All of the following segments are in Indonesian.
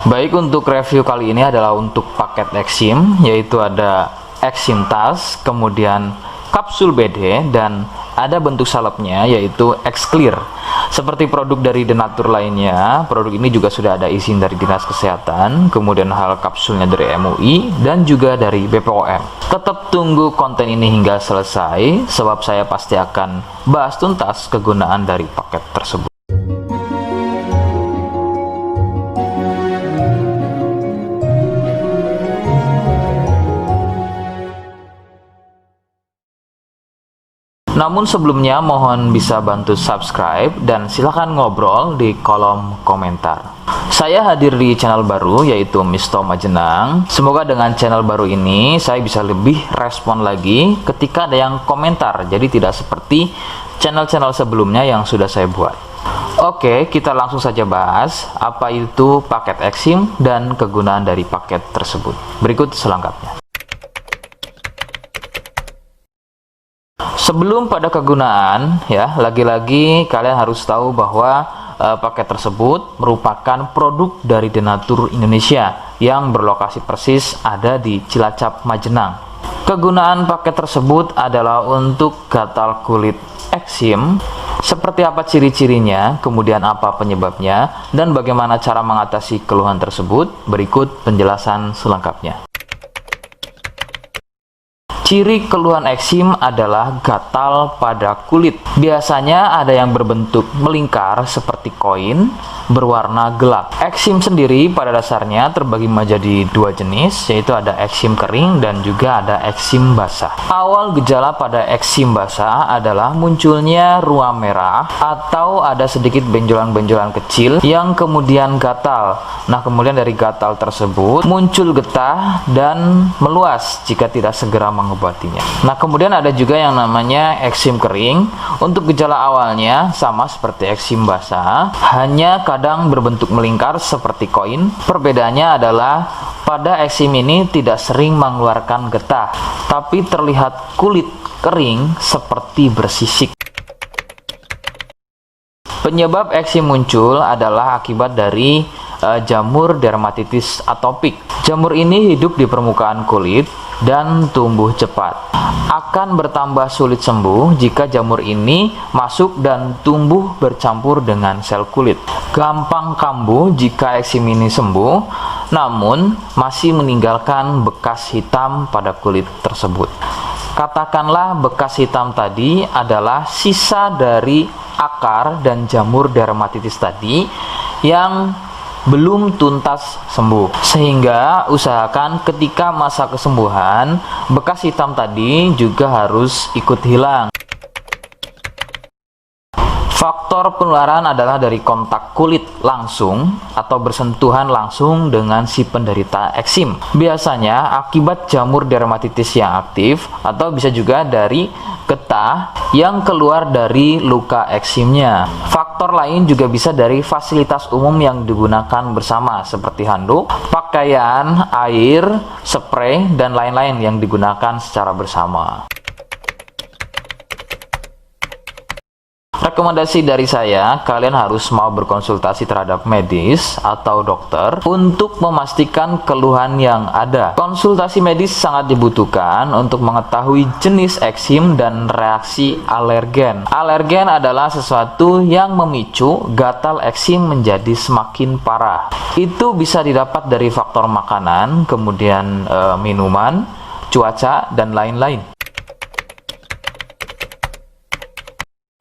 Baik, untuk review kali ini adalah untuk paket Exim, yaitu ada Exim Tas, kemudian kapsul BD, dan ada bentuk salepnya yaitu X Clear. Seperti produk dari Denatur lainnya, produk ini juga sudah ada izin dari Dinas Kesehatan, kemudian hal kapsulnya dari MUI dan juga dari BPOM. Tetap tunggu konten ini hingga selesai, sebab saya pasti akan bahas tuntas kegunaan dari paket tersebut. Namun sebelumnya mohon bisa bantu subscribe dan silahkan ngobrol di kolom komentar. Saya hadir di channel baru yaitu Misto Majenang. Semoga dengan channel baru ini saya bisa lebih respon lagi ketika ada yang komentar. Jadi tidak seperti channel-channel sebelumnya yang sudah saya buat. Oke, kita langsung saja bahas apa itu paket Exim dan kegunaan dari paket tersebut. Berikut selengkapnya. Sebelum pada kegunaan, ya, lagi-lagi kalian harus tahu bahwa paket tersebut merupakan produk dari Denatur Indonesia yang berlokasi persis ada di Cilacap, Majenang. Kegunaan paket tersebut adalah untuk gatal kulit eksim. Seperti apa ciri-cirinya, kemudian apa penyebabnya, dan bagaimana cara mengatasi keluhan tersebut. Berikut penjelasan selengkapnya. Ciri keluhan eksim adalah gatal pada kulit. Biasanya ada yang berbentuk melingkar seperti koin, berwarna gelap. Eksim sendiri pada dasarnya terbagi menjadi dua jenis, yaitu ada eksim kering dan juga ada eksim basah. Awal gejala pada eksim basah adalah munculnya ruam merah atau ada sedikit benjolan-benjolan kecil yang kemudian gatal. Nah, kemudian dari gatal tersebut muncul getah dan meluas jika tidak segera mengobatinya. Nah, kemudian ada juga yang namanya eksim kering. Untuk gejala awalnya sama seperti eksim basah, hanya kadang berbentuk melingkar seperti koin. Perbedaannya adalah pada eksim ini tidak sering mengeluarkan getah, tapi terlihat kulit kering seperti bersisik. Penyebab eksim muncul adalah akibat dari jamur dermatitis atopik. Jamur ini hidup di permukaan kulit dan tumbuh cepat. Akan bertambah sulit sembuh jika jamur ini masuk dan tumbuh bercampur dengan sel kulit. Gampang kambuh jika eksim ini sembuh, namun masih meninggalkan bekas hitam pada kulit tersebut. Katakanlah bekas hitam tadi adalah sisa dari akar dan jamur dermatitis tadi yang belum tuntas sembuh, sehingga usahakan ketika masa kesembuhan bekas hitam tadi juga harus ikut hilang. Faktor penularan adalah dari kontak kulit langsung atau bersentuhan langsung dengan si penderita eksim. Biasanya akibat jamur dermatitis yang aktif atau bisa juga dari getah yang keluar dari luka eksimnya. Faktor lain juga bisa dari fasilitas umum yang digunakan bersama seperti handuk, pakaian, air, spray, dan lain-lain yang digunakan secara bersama. Rekomendasi dari saya, kalian harus mau berkonsultasi terhadap medis atau dokter untuk memastikan keluhan yang ada. Konsultasi medis sangat dibutuhkan untuk mengetahui jenis eksim dan reaksi alergen. Alergen adalah sesuatu yang memicu gatal eksim menjadi semakin parah. Itu bisa didapat dari faktor makanan, kemudian minuman, cuaca, dan lain-lain.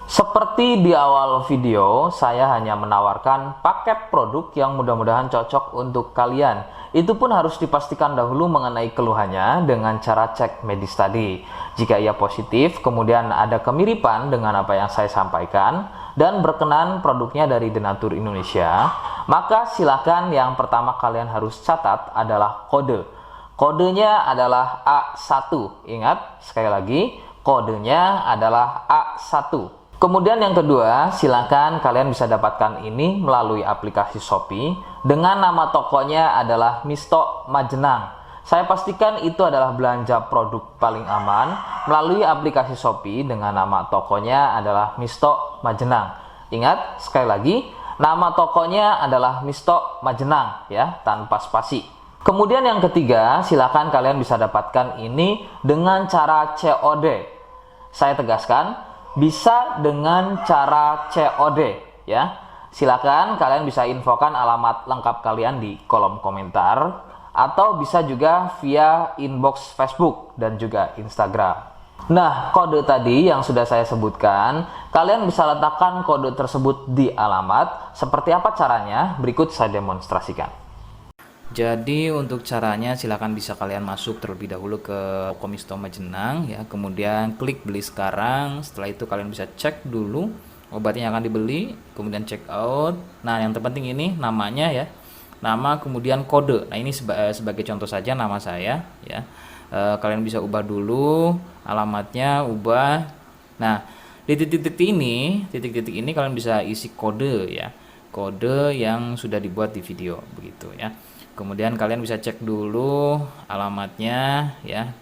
Seperti di awal video, saya hanya menawarkan paket produk yang mudah-mudahan cocok untuk kalian. Itu pun harus dipastikan dahulu mengenai keluhannya dengan cara cek medis tadi. Jika ia positif, kemudian ada kemiripan dengan apa yang saya sampaikan, dan berkenan produknya dari Denatur Indonesia, maka silakan yang pertama kalian harus catat adalah kode. Kodenya adalah A1. Ingat, sekali lagi, kodenya adalah A1. Kemudian yang kedua, silakan kalian bisa dapatkan ini melalui aplikasi Shopee dengan nama tokonya adalah Misto Majenang. Saya pastikan itu adalah belanja produk paling aman melalui aplikasi Shopee dengan nama tokonya adalah Misto Majenang. Ingat, sekali lagi, Nama tokonya adalah Misto Majenang ya, tanpa spasi. Kemudian yang ketiga, silakan kalian bisa dapatkan ini dengan cara COD. Saya tegaskan, bisa dengan cara COD ya. Silakan kalian bisa infokan alamat lengkap kalian di kolom komentar atau bisa juga via inbox Facebook dan juga Instagram. Nah, kode tadi yang sudah saya sebutkan, kalian bisa letakkan kode tersebut di alamat. Seperti apa caranya? Berikut saya demonstrasikan. Jadi untuk caranya silakan bisa kalian masuk terlebih dahulu ke toko Misto Majenang ya, kemudian klik beli sekarang. Setelah itu kalian bisa cek dulu obatnya yang akan dibeli, kemudian check out. Nah, yang terpenting ini namanya ya, nama kemudian kode. Nah, ini sebagai contoh saja nama saya ya. Kalian bisa ubah dulu alamatnya, ubah. Nah, di titik-titik ini kalian bisa isi kode ya, kode yang sudah dibuat di video begitu ya. Kemudian kalian bisa cek dulu alamatnya ya,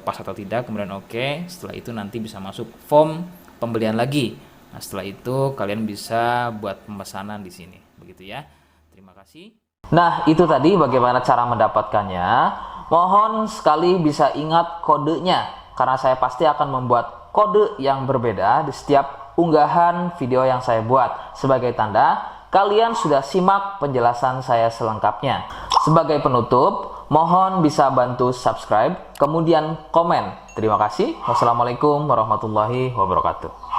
pas atau tidak, kemudian oke. Setelah itu nanti bisa masuk form pembelian lagi. Nah, setelah itu kalian bisa buat pemesanan di sini, begitu ya. Terima kasih. Nah, itu tadi bagaimana cara mendapatkannya. Mohon sekali bisa ingat kodenya, karena saya pasti akan membuat kode yang berbeda di setiap unggahan video yang saya buat. Sebagai tanda, kalian sudah simak penjelasan saya selengkapnya. Sebagai penutup, mohon bisa bantu subscribe, kemudian komen. Terima kasih. Wassalamualaikum warahmatullahi wabarakatuh.